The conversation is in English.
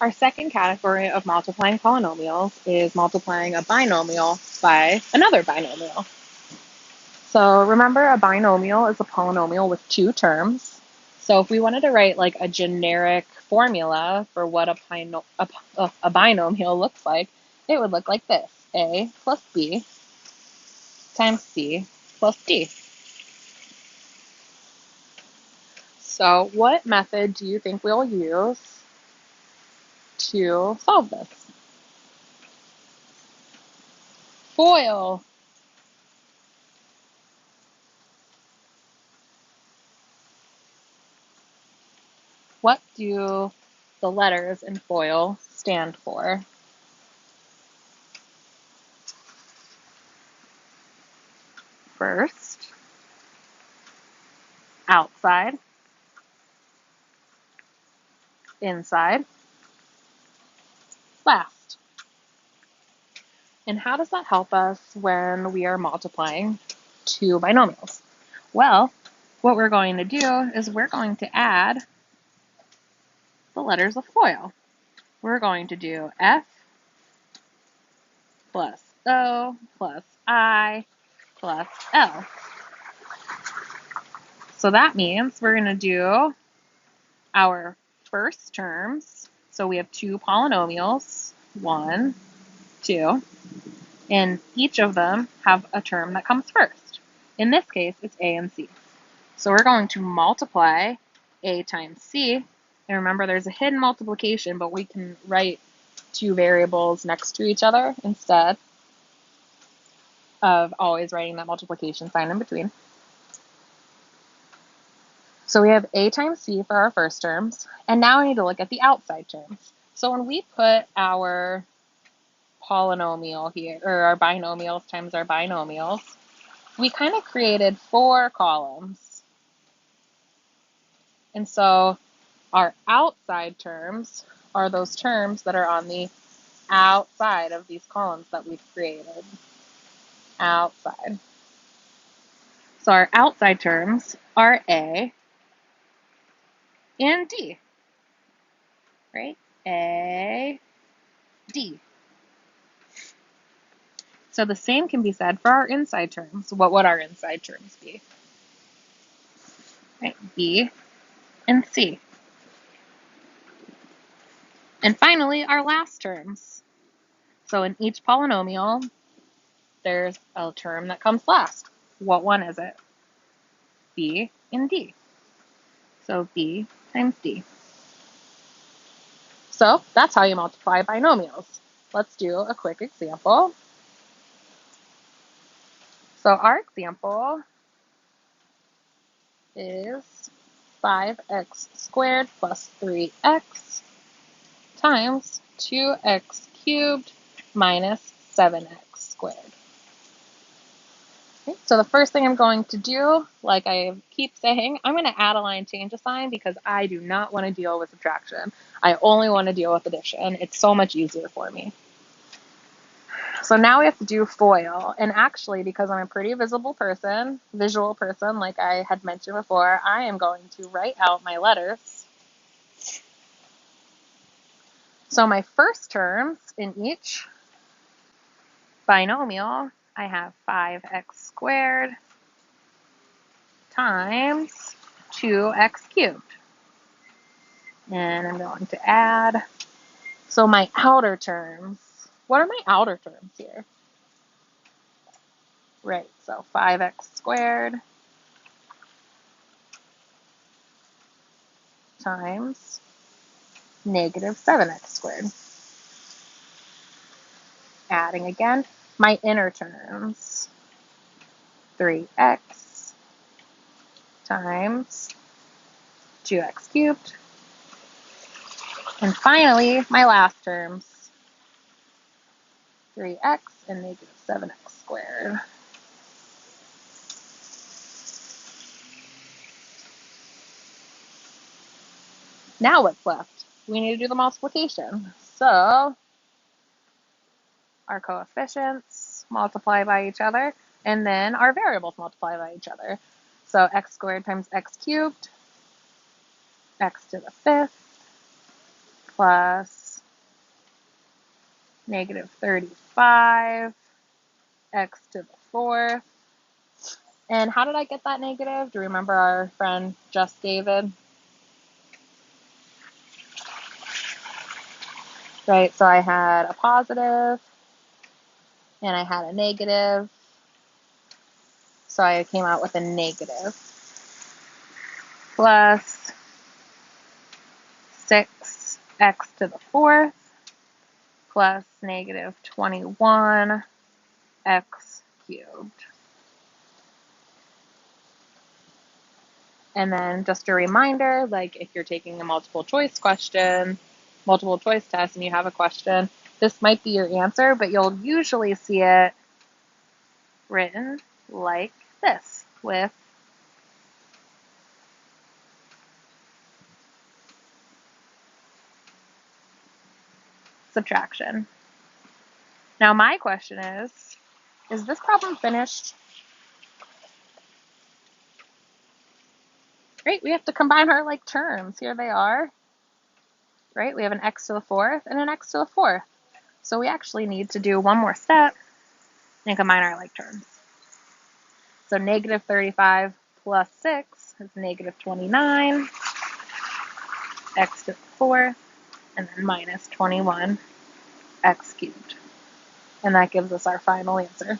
Our second category of multiplying polynomials is multiplying a binomial by another binomial. So remember, a binomial is a polynomial with two terms. So if we wanted to write like a generic formula for what a binomial looks like, it would look like this: A plus B times C plus D. So what method do you think we'll use to solve this? FOIL. What do the letters in FOIL stand for? First, outside, inside, last. And how does that help us when we are multiplying two binomials? Well, what we're going to do is we're going to add the letters of FOIL. We're going to do F plus O plus I plus L. So that means we're going to do our first terms. So we have two polynomials, 1, 2, and each of them have a term that comes first. In this case, it's A and C. So we're going to multiply A times C. And remember, there's a hidden multiplication, but we can write two variables next to each other instead of always writing that multiplication sign in between. So we have A times C for our first terms, and now we need to look at the outside terms. So when we put our polynomial here, or our binomials times our binomials, we kind of created 4 columns. And so our outside terms are those terms that are on the outside of these columns that we've created. Outside. So our outside terms are A and D, right? A, D. So the same can be said for our inside terms. What would our inside terms be? Right, B and C. And finally, our last terms. So in each polynomial, there's a term that comes last. What one is it? B and D. So B times D. So that's how you multiply binomials. Let's do a quick example. So our example is 5x squared plus 3x times 2x cubed minus 7x squared. Okay, so the first thing I'm going to do, like I keep saying, I'm going to add a line, change a sign, because I do not want to deal with subtraction. I only want to deal with addition. It's so much easier for me. So now we have to do FOIL, and actually, because I'm a pretty visual person, like I had mentioned before, I am going to write out my letters. So my first terms in each binomial, I have 5x squared times 2x cubed. And I'm going to add, so my outer terms, what are my outer terms here? Right, so 5x squared times negative 7x squared. Adding again, my inner terms, 3x times 2x cubed. And finally, my last terms, 3x and negative 7x squared. Now what's left? We need to do the multiplication. So our coefficients multiply by each other, and then our variables multiply by each other. So x squared times x cubed, x to the 5th, plus negative 35 x to the fourth. And how did I get that negative? Do you remember our friend Just David? Right, so I had a positive and I had a negative. So I came out with a negative plus 6x to the fourth plus negative 21x cubed. And then just a reminder, like if you're taking a multiple choice test, and you have a question, this might be your answer, but you'll usually see it written like this with subtraction. Now my question is this problem finished? Right, we have to combine our like terms. Here they are. Right, we have an x to the fourth and an x to the fourth. So we actually need to do one more step and combine our like terms. So negative 35 plus 6 is negative 29, x to the fourth, and then minus 21, x cubed. And that gives us our final answer.